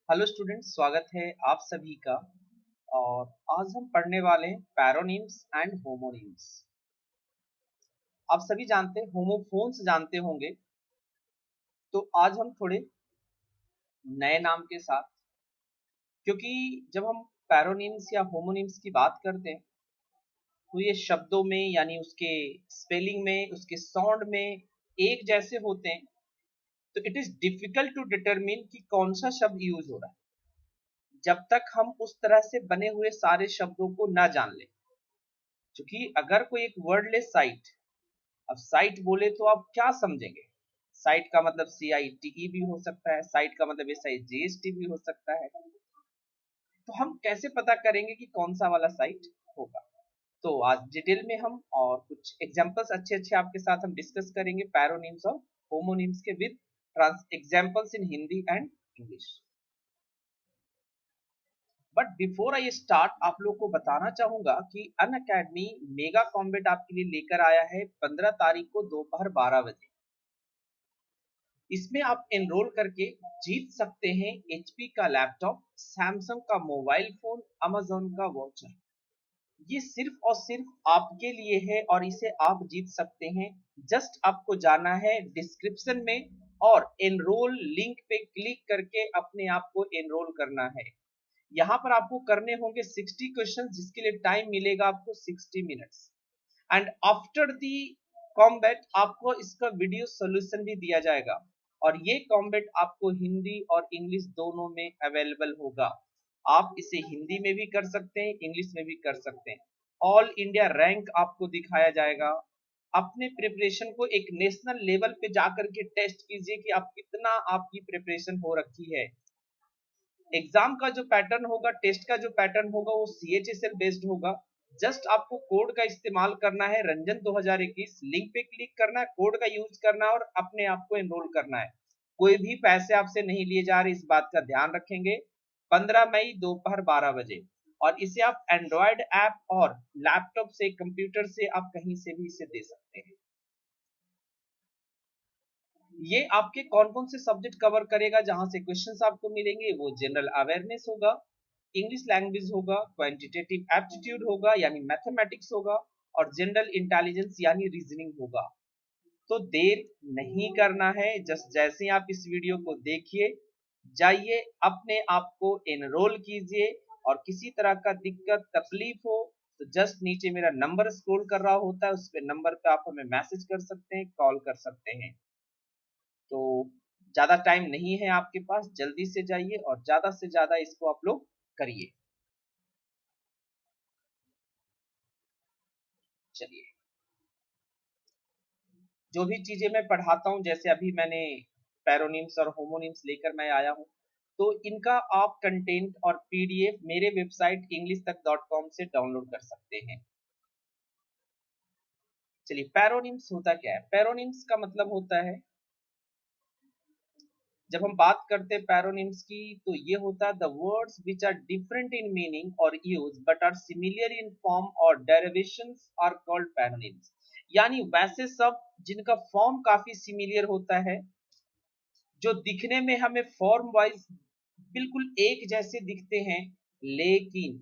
Hello students, स्वागत है आप सभी का। और आज हम पढ़ने वाले हैं पैरोनिम्स एंड होमोनिम्स। आप सभी जानते हैं, होमोफोन्स जानते होंगे। तो आज हम थोड़े नए नाम के साथ, क्योंकि जब हम पैरोनिम्स या होमोनिम्स की बात करते हैं तो ये शब्दों में यानी उसके स्पेलिंग में, उसके साउंड में एक जैसे होते हैं। तो it is difficult to determine कि कौन सा शब्द यूज हो रहा है जब तक हम उस तरह से बने हुए सारे शब्दों को ना जान लें। क्योंकि अगर कोई एक वर्डलेस साइट, अब साइट बोले तो आप क्या समझेंगे? साइट का मतलब CITE भी हो सकता है, साइट का मतलब SIGST भी हो सकता है। तो हम कैसे पता करेंगे कि कौन सा वाला साइट होगा? तो आज डिटेल में हम और कुछ एग्जांपल्स अच्छे अच्छे आपके साथ हम डिस्कस करेंगे पैरोनिम्स और होमोनिम्स के with trans examples in Hindi and English. But before I start, आप लोग को बताना चाहूंगा कि अन अकेडमी मेगा कॉम्बेट आपके लिए लेकर आया है 15 तारीख को दोपहर 12 बजे। इसमें आप एनरोल करके जीत सकते हैं HP का लैपटॉप, सैमसंग का मोबाइल फोन, अमेजोन का वॉचर। ये सिर्फ और सिर्फ आपके लिए है और इसे आप जीत सकते हैं। जस्ट आपको जाना है डिस्क्रिप्शन में और एनरोल लिंक पे क्लिक करके अपने आप को एनरोल करना है। यहाँ पर आपको करने होंगे 60 क्वेश्चन, जिसके लिए टाइम मिलेगा आपको 60 minutes. And after the combat आपको इसका वीडियो सॉल्यूशन भी दिया जाएगा। और ये कॉम्बैट आपको हिंदी और इंग्लिश दोनों में अवेलेबल होगा। आप इसे हिंदी में भी कर सकते हैं, इंग्लिश में भी कर सकते हैं। ऑल इंडिया रैंक आपको दिखाया जाएगा। अपने प्रिपरेशन को एक नेशनल लेवल पे जाकर के टेस्ट कीजिए कि आप कितना आपकी प्रिपरेशन हो रखी है। एग्जाम का जो पैटर्न होगा, टेस्ट का जो पैटर्न होगा, वो CHSL बेस्ड होगा। जस्ट आपको कोड का इस्तेमाल करना है, रंजन 2021 लिंक पे क्लिक करना है, कोड का यूज करना है और अपने आप को एनरोल करना है। कोई भी पैसे आपसे नहीं लिए जा रहे, इस बात का ध्यान रखेंगे। 15 मई दोपहर 12 बजे। और इसे आप एंड्रॉयड ऐप और लैपटॉप से, कंप्यूटर से, आप कहीं से भी इसे दे सकते हैं। ये आपके कौन कौन से सब्जेक्ट कवर करेगा? जहां से क्वेश्चंस आपको मिलेंगे वो जनरल अवेयरनेस होगा, इंग्लिश लैंग्वेज होगा, क्वांटिटेटिव एप्टीट्यूड होगा यानी मैथमेटिक्स होगा, और जनरल इंटेलिजेंस यानी रीजनिंग होगा। तो देर नहीं करना है, जस्ट जैसे ही आप इस वीडियो को देखिए, जाइए अपने आप को एनरोल कीजिए। और किसी तरह का दिक्कत तकलीफ हो तो जस्ट नीचे मेरा नंबर स्क्रॉल कर रहा होता है, उस पे नंबर पे आप हमें मैसेज कर सकते हैं, कॉल कर सकते हैं। तो ज्यादा टाइम नहीं है आपके पास, जल्दी से जाइए और ज्यादा से ज्यादा इसको आप लोग करिए। चलिए, जो भी चीजें मैं पढ़ाता हूँ, जैसे अभी मैंने पैरोनिम्स और होमोनिम्स लेकर मैं आया हूँ, तो इनका आप कंटेंट और PDF मेरे वेबसाइट englishtak.com से डाउनलोड कर सकते हैं। चलिए, पैरोनिम्स होता क्या है? पैरोनिम्स का मतलब होता है, जब हम बात करते हैं पैरोनिम्स की, तो ये होता है the words which are different in meaning और use but are similar in form और डेरिवेशंस आर कॉल्ड पैरोनिम्स। यानी वैसे सब जिनका फॉर्म काफी सिमिलर होता है, जो दिखने में हमें फॉर्म वाइज बिल्कुल एक जैसे दिखते हैं, लेकिन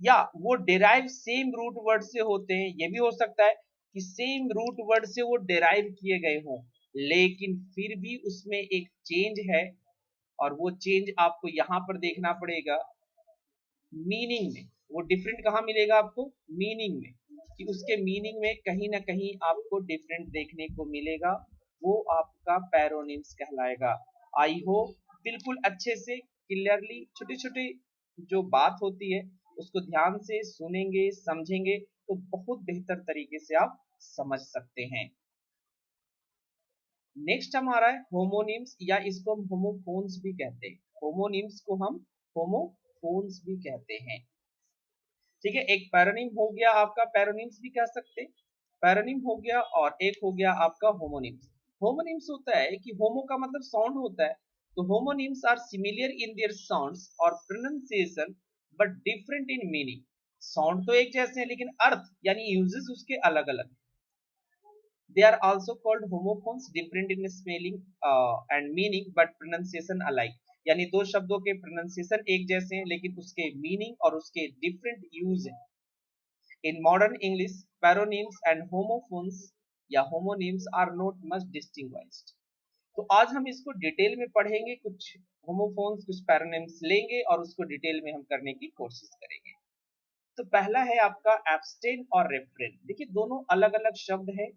या वो डिराइव सेम रूट वर्ड से होते हैं। ये भी हो सकता है कि सेम रूट वर्ड से वो डिराइव किए गए हों, लेकिन फिर भी उसमें एक चेंज है। और वो चेंज आपको यहाँ पर देखना पड़ेगा मीनिंग में। वो डिफरेंट कहाँ मिलेगा आपको? मीनिंग में, कि उसके मीनिंग में कहीं ना कहीं आपको डिफरेंट देखने को मिलेगा। वो आपका पैरोनिम्स कहलाएगा। आई होप बिल्कुल अच्छे से क्लियरली छोटे छोटे जो बात होती है उसको ध्यान से सुनेंगे, समझेंगे तो बहुत बेहतर तरीके से आप समझ सकते हैं। नेक्स्ट हमारा है होमोनिम्स, या इसको हम होमोफोन्स भी कहते हैं। होमोनिम्स को हम होमोफोन्स भी कहते हैं। ठीक है, एक पैरोनिम हो गया आपका, पैरोनिम्स भी कह सकते हैं, पैरोनिम हो गया, और एक हो गया आपका होमोनिम्स। होमोनिम्स होता है कि होमो का मतलब साउंड होता है, तो homonyms are similar in their sounds और pronunciation but different in meaning. Sound तो एक जैसे हैं, लेकिन अर्थ यानी यूजेस उसके अलग अलग। They are also called homophones, different in spelling and meaning, but pronunciation alike. यानी दो शब्दों के प्रोनाउंसिएशन एक जैसे हैं लेकिन उसके मीनिंग और उसके डिफरेंट यूज हैं। In modern English paronyms and homophones या homonyms are not much distinguished. तो आज हम इसको डिटेल में पढ़ेंगे, कुछ होमोफोन्स कुछ पैरोनिम्स लेंगे और उसको डिटेल में हम करने की कोशिश करेंगे। तो पहला है आपका एब्स्टेन और रेफ्रेन। देखिए दोनों अलग अलग शब्द हैं।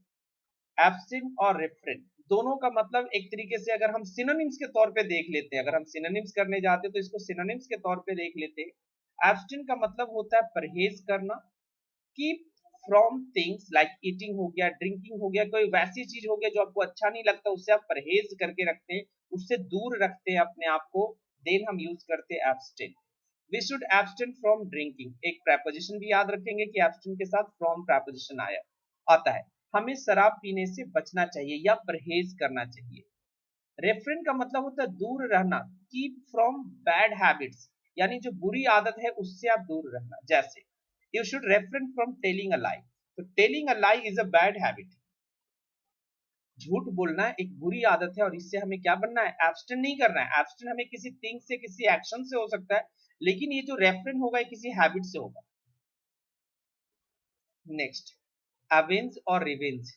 एब्स्टेन और रेफ्रेन दोनों का मतलब एक तरीके से अगर हम सिनोनिम्स के तौर पे देख लेते हैं, अगर हम सिनोनिम्स करने जाते हैं तो इसको सिनोनिम्स के तौर पे देख लेते हैं। एब्स्टेन का मतलब होता है परहेज करना, keep from things like eating हो गया, ड्रिंकिंग हो गया, कोई वैसी चीज हो गया जो आपको अच्छा नहीं लगता उससे आप परहेज करके रखते हैं, उससे दूर रखते हैं अपने आप को, देन हम यूज करते हैं abstain. We should abstain from drinking, एक प्रेपोजिशन भी याद रखेंगे कि एब्स्टेन के साथ फ्रॉम प्रेपोजिशन आता है। हमें शराब पीने से बचना चाहिए या परहेज करना चाहिए। रेफ्रेन का मतलब होता है दूर रहना, कीप फ्रॉम बैड हैबिट्स, यानी जो बुरी आदत है उससे आप दूर रहना। जैसे you should refrain from telling a lie, तो telling a lie is a bad habit. झूठ बोलना एक बुरी आदत है और इससे हमें क्या बनना है, एब्स्टेन नहीं करना है। एब्स्टेन हमें किसी थिंग से किसी एक्शन से हो सकता है, लेकिन ये जो रेफ्रेन होगा ये किसी हैबिट से होगा। नेक्स्ट, अवेंज और रिवेंज।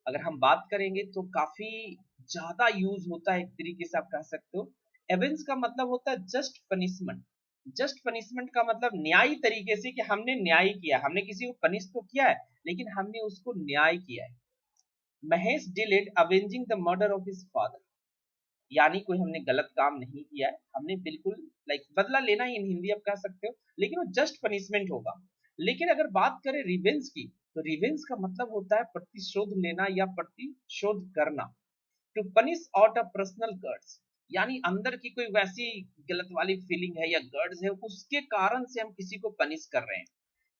अगर हम बात करेंगे तो काफी ज्यादा यूज होता है, एक तरीके से आप कह सकते हो। एवेंज का मतलब होता है जस्ट पनिशमेंट। जस्ट पनिशमेंट का मतलब न्यायी तरीके से कि हमने न्याय किया, हमने किसी को पनिश तो किया है लेकिन हमने उसको न्याय किया है। Mahesh delayed avenging the murder of his father, यानी कोई हमने गलत काम नहीं किया है, हमने बिल्कुल लाइक बदला लेना ही इन हिंदी आप कह सकते हो, लेकिन वो जस्ट पनिशमेंट होगा। लेकिन अगर बात करें रिवेंज की, तो रिवेंज का मतलब होता है प्रतिशोध लेना या प्रतिशोध करना। To punish out of personal grudges, यानी अंदर की कोई वैसी गलत वाली फीलिंग है या गर्ड्स है उसके कारण से हम किसी को पनिश कर रहे हैं।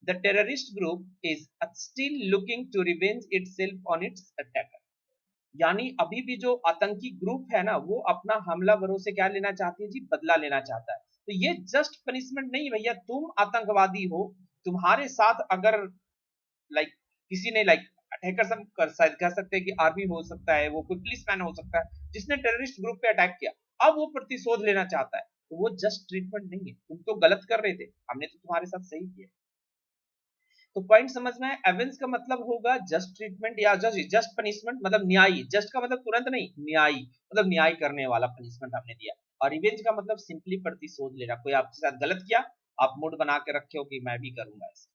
The terrorist group is still looking to revenge itself on its attacker, यानी अभी भी जो आतंकी ग्रुप है ना वो अपना हमलावरों से क्या लेना चाहती है जी, बदला लेना चाहता है। तो ये जस्ट पनिशमेंट नहीं भैया, तुम आतंकवादी हो, तुम्हारे साथ अगर लाइक किसी ने लाइक अटैकर कर शायद कह सकते हैं कि आर्मी हो सकता है, वो कोई पुलिस मैन हो सकता है जिसने टेररिस्ट ग्रुप पे अटैक किया, अब वो प्रतिशोध लेना चाहता है, तो वो जस्ट ट्रीटमेंट नहीं है। तुम तो गलत कर रहे थे, हमने तो तुम्हारे साथ सही किया। तो पॉइंट समझ में है, एवेंस का मतलब होगा जस्ट ट्रीटमेंट या जस्ट पनिशमेंट, मतलब न्यायी। जस्ट का मतलब तुरंत नहीं, न्यायी मतलब न्याय करने वाला पनिशमेंट हमने दिया। और रिवेंज का मतलब सिंपली प्रतिशोध लेना, कोई आपके साथ गलत किया, आप मूड बना के रखे हो कि मैं भी करूंगा ऐसा।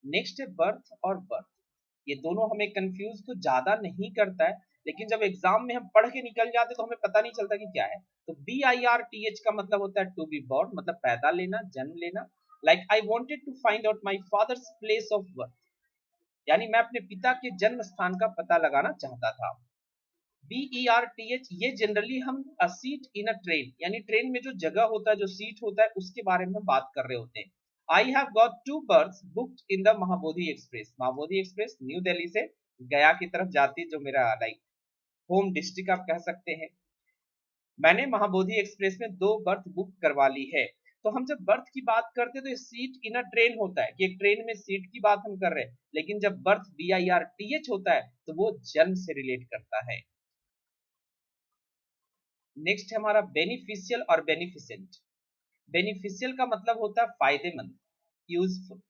नेक्स्ट है बर्थ और बर्थ। ये दोनों हमें कंफ्यूज तो ज्यादा नहीं करता है, लेकिन जब एग्जाम में हम पढ़ के निकल जाते तो हमें पता नहीं चलता कि क्या है। तो BIRTH का मतलब होता है टू बी बॉर्न, मतलब पैदा लेना, जन्म लेना। Like I wanted to find out my father's place of birth, यानी मैं अपने पिता के जन्म स्थान का पता लगाना चाहता था। BERTH, ये जनरली हम अ सीट इन अ ट्रेन, यानी ट्रेन में जो जगह होता है, जो सीट होता है, उसके बारे में हम बात कर रहे होते हैं। I have got 2 berths booked in the Mahabodhi express. Mahabodhi express new Delhi से गया की तरफ जाती है, जो मेरा लाइक होम डिस्ट्रिक्ट आप कह सकते हैं। मैंने महाबोधि एक्सप्रेस में 2 बर्थ बुक करवा ली है। तो हम जब बर्थ की बात करते हैं तो ये सीट इन अ ट्रेन होता है कि एक ट्रेन में सीट की बात हम कर रहे हैं, लेकिन जब बर्थ BIRTH होता है तो वो जन्म से रिलेट करता है। नेक्स्ट है हमारा बेनिफिशियल और बेनिफिसेंट। बेनिफिशियल का मतलब होता है फायदेमंद, useful.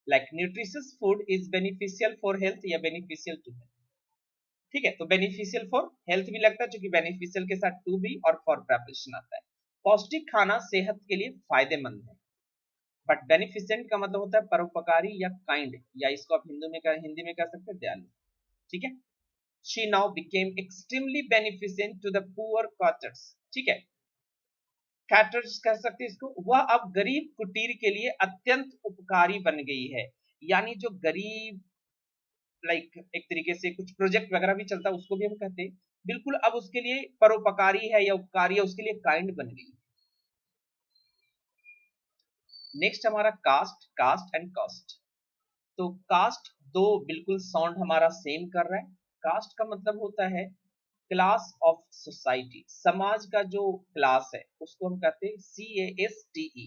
Like nutritious food is beneficial for health या बेनिफिशियल टू हेल्थ। ठीक है, तो बेनिफिशियल फॉर हेल्थ भी लगता है क्योंकि बेनिफिशियल के साथ टू भी और फॉर प्रेपरेशन आता है। पौष्टिक खाना सेहत के लिए फायदेमंद है। बट बेनिफिसेंट का मतलब होता है परोपकारी या काइंड, या इसको आप हिंदी में कह सकते हैं दयालु। ठीक है। She now became extremely beneficent to the poor quarters. ठीक है, कैटर्स कह सकते हैं इसको। वह अब गरीब कुटीर के लिए अत्यंत उपकारी बन गई है, यानी जो गरीब लाइक एक तरीके से कुछ प्रोजेक्ट वगैरह भी चलता है उसको भी हम कहते हैं, बिल्कुल अब उसके लिए परोपकारी है या उपकारी है, उसके लिए काइंड बन गई। नेक्स्ट हमारा कास्ट, कास्ट एंड कॉस्ट। तो कास्ट दो बिल्कुल साउंड हमारा सेम कर रहा है। कास्ट का मतलब होता है क्लास ऑफ सोसाइटी, समाज का जो क्लास है उसको हम कहते हैं CASTE।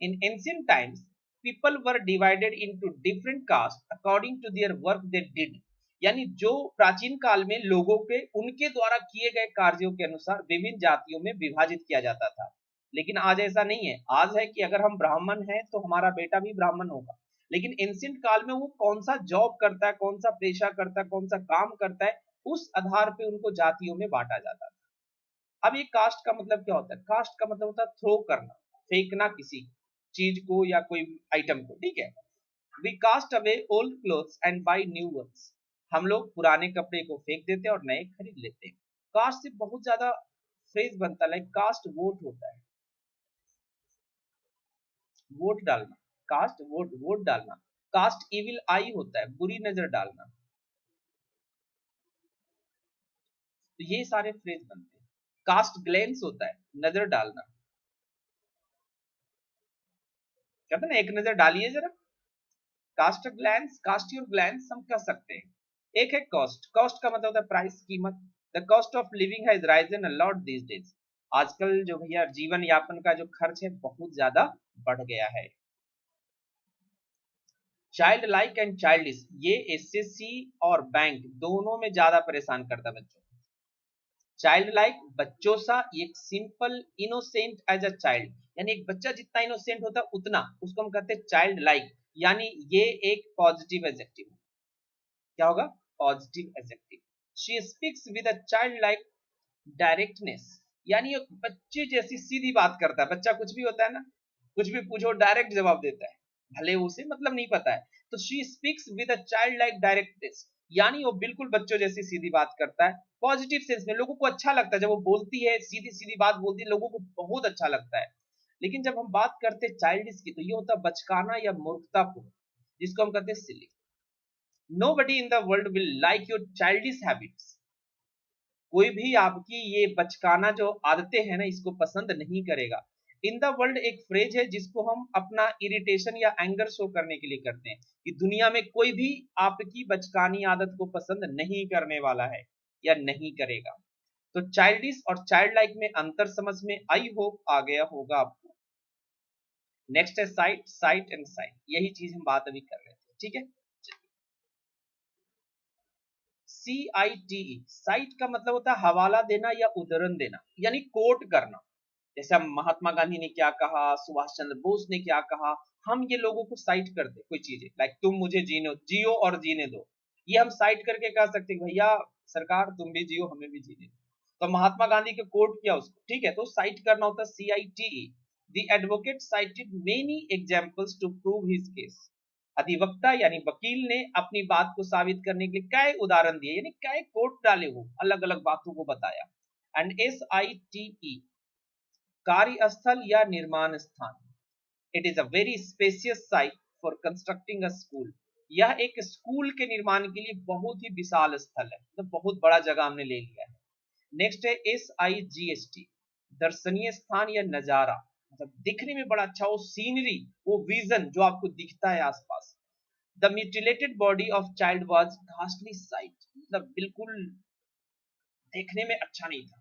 In ancient times, people were divided into different castes according to their work they did. यानी जो प्राचीन काल में लोगों के उनके द्वारा किए गए कार्यों के अनुसार विभिन्न जातियों में विभाजित किया जाता था। लेकिन आज ऐसा नहीं है। आज है कि अगर हम ब्राह्मण हैं तो हमारा बेटा भी ब्राह्मण होगा। लेकिन एंशिएंट काल में वो कौन सा जॉब करता है, कौन सा पेशा करता है, कौन सा काम करता है, उस आधार पे उनको जातियों में बांटा जाता था। अब ये कास्ट का मतलब क्या होता है? कास्ट का मतलब होता है थ्रो करना, फेंकना किसी चीज को या कोई आइटम को, ठीक है। We cast away old clothes and buy new ones. हम लोग पुराने कपड़े को फेंक देते हैं और नए खरीद लेते हैं। कास्ट से बहुत ज्यादा फ्रेज बनता है, लाइक कास्ट वोट होता है, वोट डालना, कास्ट वोट, वोट डालना। कास्ट इविल आई होता है, बुरी नजर डालना। तो ये सारे फ्रेज बनते हैं। कास्ट ग्लेंस होता है, नजर डालना। कहते हैं ना, एक नजर डालिए जरा। Cast glance, cast your glance हम कह सकते हैं। एक है कॉस्ट। कॉस्ट का मतलब होता है प्राइस, कीमत। The cost of living has risen a lot these days. आजकल जो भैया जीवन यापन का जो खर्च है बहुत ज्यादा बढ़ गया है। चाइल्ड लाइक एंड चाइल्डिश, ये एसएससी और बैंक दोनों में ज्यादा परेशान करता है बच्चों। चाइल्ड लाइक, बच्चों सा, एक simple innocent as a child, यानी एक बच्चा जितना इनोसेंट होता है उतना, उसको हम कहते हैं चाइल्ड लाइक। यानी ये एक पॉजिटिव एडजेक्टिव। क्या होगा? Positive adjective. She speaks with a child like directness, यानी एक बच्चे जैसी सीधी बात करता है। बच्चा कुछ भी होता है ना, कुछ भी पूछो डायरेक्ट जवाब देता है, भले उसे मतलब नहीं पता है। तो she speaks with a child like directness, यानी वो बिल्कुल बच्चों जैसी सीधी बात करता है। पॉजिटिव सेंस में लोगों को अच्छा लगता है जब वो बोलती है, सीधी सीधी बात बोलती है, लोगों को बहुत अच्छा लगता है। लेकिन जब हम बात करते हैं चाइल्डिश की, तो ये होता है बचकाना या मूर्खतापूर्ण, जिसको हम कहते हैं सिली। Nobody in the world will like your childish habits. कोई भी आपकी ये बचकाना जो आदतें हैं ना, इसको पसंद नहीं करेगा। इन द वर्ल्ड एक फ्रेज है जिसको हम अपना इरिटेशन या एंगर शो करने के लिए करते हैं, कि दुनिया में कोई भी आपकी बचकानी आदत को पसंद नहीं करने वाला है या नहीं करेगा। तो चाइल्डिश और चाइल्ड लाइक में अंतर समझ में आई होप आ गया होगा आपको। नेक्स्ट है साइट, साइट एंड साइट, यही चीज हम बात अभी कर रहे थे, ठीक है। CITE, साइट का मतलब होता है हवाला देना या उद्धरण देना, यानी कोट करना। जैसे हम महात्मा गांधी ने क्या कहा, सुभाष चंद्र बोस ने क्या कहा, हम ये लोगों को साइट करते कोई चीजें, लाइक तुम मुझे जीने जियो और जीने दो, ये हम साइट करके कह सकते हैं भैया सरकार तुम भी जियो हमें भी जीने दो। तो महात्मा गांधी के कोट किया उसको, ठीक है। तो साइट करना होता है CITE। The advocate cited many examples to prove his case. अधिवक्ता यानी वकील ने अपनी बात को साबित करने के लिए कई उदाहरण दिए, यानी कई कोट डाले, वो अलग अलग बातों को बताया। एंड SITE, कार्यस्थल या निर्माण स्थान। It is a very spacious site for constructing a school. यह एक स्कूल के निर्माण के लिए बहुत ही विशाल स्थल है, मतलब बहुत बड़ा जगह हमने ले लिया है। नेक्स्ट है SIGST, दर्शनीय स्थान या नजारा, मतलब दिखने में बड़ा अच्छा, वो सीनरी, वो विजन जो आपको दिखता है आसपास। The mutilated body of child was ghastly sight, मतलब बिल्कुल देखने में अच्छा नहीं था।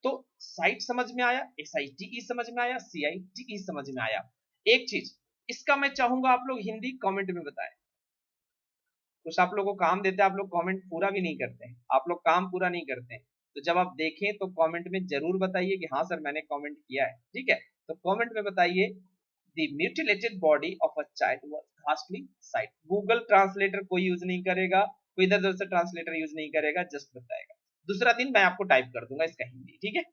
तो साइट समझ में आया, SITE समझ में आया, CITE समझ में आया। एक चीज इसका मैं चाहूंगा आप लोग हिंदी कमेंट में बताएं। कुछ आप लोग को काम देते हैं, आप लोग कमेंट पूरा भी नहीं करते हैं, आप लोग काम पूरा नहीं करते हैं। तो जब आप देखें तो कमेंट में जरूर बताइए कि हाँ सर मैंने कमेंट किया है, ठीक है। तो कमेंट में बताइए the mutilated body of a child was ghastly sight. Google translator कोई यूज नहीं करेगा, कोई इधर उधर से ट्रांसलेटर यूज नहीं करेगा, जस्ट बताएगा। दूसरा दिन मैं आपको टाइप कर दूंगा इसका हिंदी, ठीक है।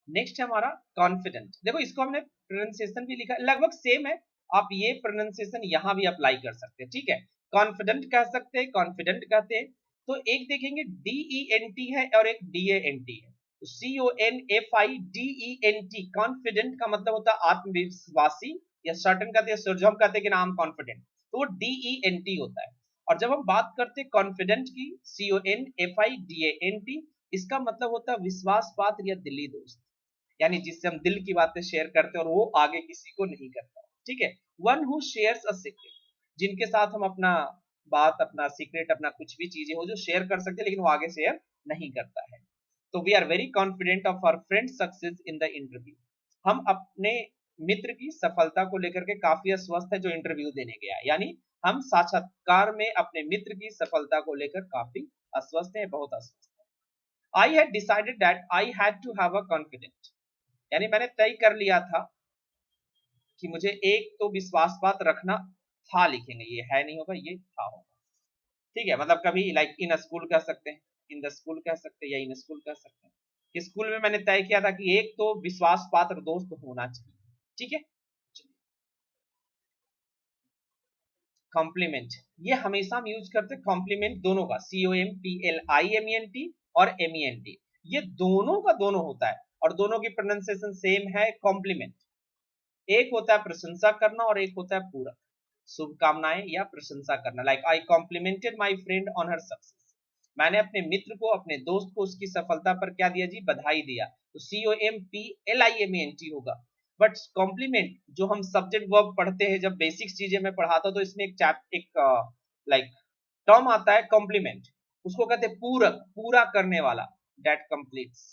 नेक्स्ट है हमारा कॉन्फिडेंट। देखो इसको हमने प्रोनाउंसिएशन भी लिखा, लगभग सेम है। आप ये प्रोनाउंसिएशन यहाँ भी अप्लाई कर सकते हैं, ठीक है। कॉन्फिडेंट कह सकते हैं, कॉन्फिडेंट कहते हैं। तो एक देखेंगे DENT है और एक DANT है। तो CONFIDENT, कॉन्फिडेंट का मतलब होता है आत्मविश्वासी, या सर्टन कहते हैं, सुरजम कहते हैं कि नाम कॉन्फिडेंट, तो वो DENT होता है। और जब हम बात करते हैं कॉन्फिडेंट की, CONFIDENT, इसका मतलब होता है विश्वास पात्र या दिली दोस्त, यानी जिससे हम दिल की बातें शेयर करते हैं और वो आगे किसी को नहीं करता, ठीक है। One who shares a secret, जिनके साथ हम अपना बात, अपना सीक्रेट, अपना कुछ भी चीजें हो जो शेयर कर सकते हैं लेकिन वो आगे शेयर नहीं करता है। तो we are very confident of our friend success in the interview. हम अपने मित्र की सफलता को लेकर के काफी अस्वस्थ है जो इंटरव्यू देने गया, यानी हम साक्षात्कार में अपने मित्र की सफलता को लेकर काफी अस्वस्थ हैं, बहुत अस्वस्थ है। I had decided that I had to have a confident, यानी मैंने तय कर लिया था कि मुझे एक तो विश्वासपात रखना था, लिखेंगे, ये है नहीं होगा, ये था होगा, ठीक है। मतलब कभी लाइक इन स्कूल कह सकते हैं, इन द स्कूल कह सकते हैं, या इन स्कूल कह सकते हैं कि स्कूल में मैंने तय किया था कि एक तो विश्वास पात्र दोस्त होना चाहिए, ठीक है। कॉम्प्लीमेंट, ये हमेशा हम यूज करते हैं कॉम्प्लीमेंट दोनों का, COMPLIMENT और MENT, ये दोनों का दोनों होता है और दोनों की प्रोनाउंसिएशन सेम है, कॉम्प्लीमेंट। एक होता है प्रशंसा करना और एक होता है पूरक, शुभकामनाएं या प्रशंसा करना। Like I complimented my friend on her success, मैंने अपने मित्र को, अपने दोस्त को उसकी सफलता पर क्या दिया जी, बधाई दिया, तो COMPLIMENT होगा। बट कॉम्प्लीमेंट जो हम सब्जेक्ट वर्ब पढ़ते हैं, जब बेसिक्स चीजें मैं पढ़ाता हूं तो इसमें एक लाइक टर्म आता है कॉम्प्लीमेंट, उसको कहते हैं पूरक, पूरा करने वाला, that completes.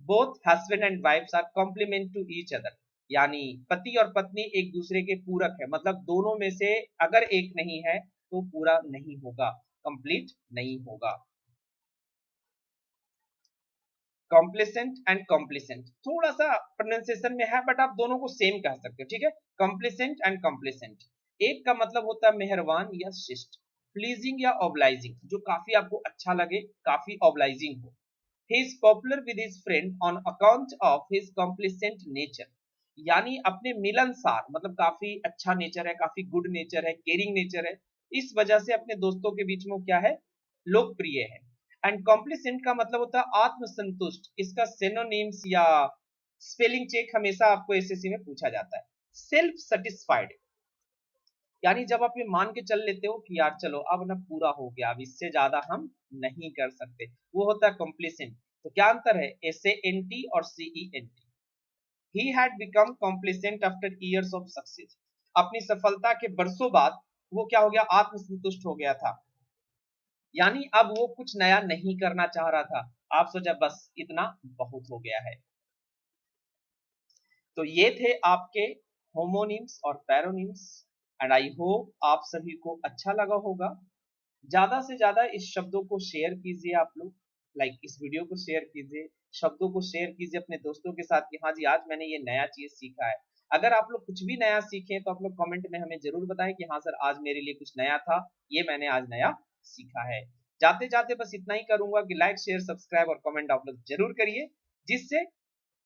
Both husband and wifes are complement to each other, यानी पति और पत्नी एक दूसरे के पूरक है, मतलब दोनों में से अगर एक नहीं है तो पूरा नहीं होगा, कंप्लीट नहीं होगा। कॉम्प्लिसेंट एंड कॉम्प्लिसेंट थोड़ा सा प्रोनाउंसिएशन में है, बट आप दोनों को सेम कह सकते हो, ठीक है। कॉम्प्लिसेंट एंड कॉम्प्लिसेंट, एक का मतलब होता है मेहरबान या शिष्ट, प्लीजिंग या ऑब्लाइजिंग, जो काफी आपको अच्छा लगे, काफी ऑब्लाइजिंग हो। He is popular with his friend on account of his complacent nature, यानी अपने मिलनसार, मतलब काफी अच्छा नेचर है, काफी गुड नेचर है, केयरिंग नेचर है, इस वजह से अपने दोस्तों के बीच में क्या है, लोकप्रिय है। एंड कॉम्प्लिसेंट का मतलब होता है आत्मसंतुष्ट, इसका सिनोनिम्स या स्पेलिंग चेक हमेशा आपको एसएससी में पूछा जाता है। सेल्फ सेटिस्फाइड, यानी जब आप ये मान के चल लेते हो कि यार चलो अब ना पूरा हो गया, अब इससे ज्यादा हम नहीं कर सकते, वो होता है कॉम्प्लिसेंट। तो क्या अंतर है SANT और CENT? He had become कॉम्प्लिसेंट after years of success, अपनी सफलता के बरसों बाद वो क्या हो गया, आत्मसंतुष्ट हो गया था, यानी अब वो कुछ नया नहीं करना चाह रहा था, आप सोचा बस इतना बहुत हो गया है। तो ये थे आपके होमोनिम्स और पैरोनिम्स, एंड आई होप आप सभी को अच्छा लगा होगा। ज्यादा से ज्यादा इस शब्दों को शेयर कीजिए, आप लोग लाइक इस वीडियो को शेयर कीजिए, शब्दों को शेयर कीजिए अपने दोस्तों के साथ कि हाँ जी आज मैंने ये नया चीज सीखा है। अगर आप लोग कुछ भी नया सीखे तो आप लोग कमेंट में हमें जरूर बताएं कि हाँ सर आज मेरे लिए कुछ नया था, ये मैंने आज नया सीखा है। जाते जाते बस इतना ही करूंगा कि लाइक शेयर सब्सक्राइब और कमेंट आप लोग जरूर करिए, जिससे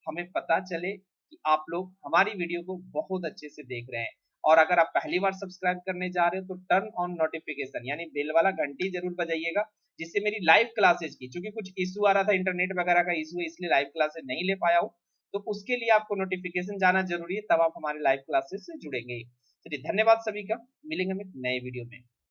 हमें पता चले कि आप लोग हमारी वीडियो को बहुत अच्छे से देख रहे हैं। और अगर आप पहली बार सब्सक्राइब करने जा रहे हो तो टर्न ऑन नोटिफिकेशन, यानी बेल वाला घंटी जरूर बजाइएगा, जिससे मेरी लाइव क्लासेज की, चूंकि कुछ इशू आ रहा था, इंटरनेट वगैरह का इशू है, इसलिए लाइव क्लासेज नहीं ले पाया हूँ, तो उसके लिए आपको नोटिफिकेशन जाना जरूरी है, तब आप हमारे लाइव क्लासेस से जुड़ेंगे। चलिए धन्यवाद सभी का, मिलेंगे हम एक नए वीडियो में।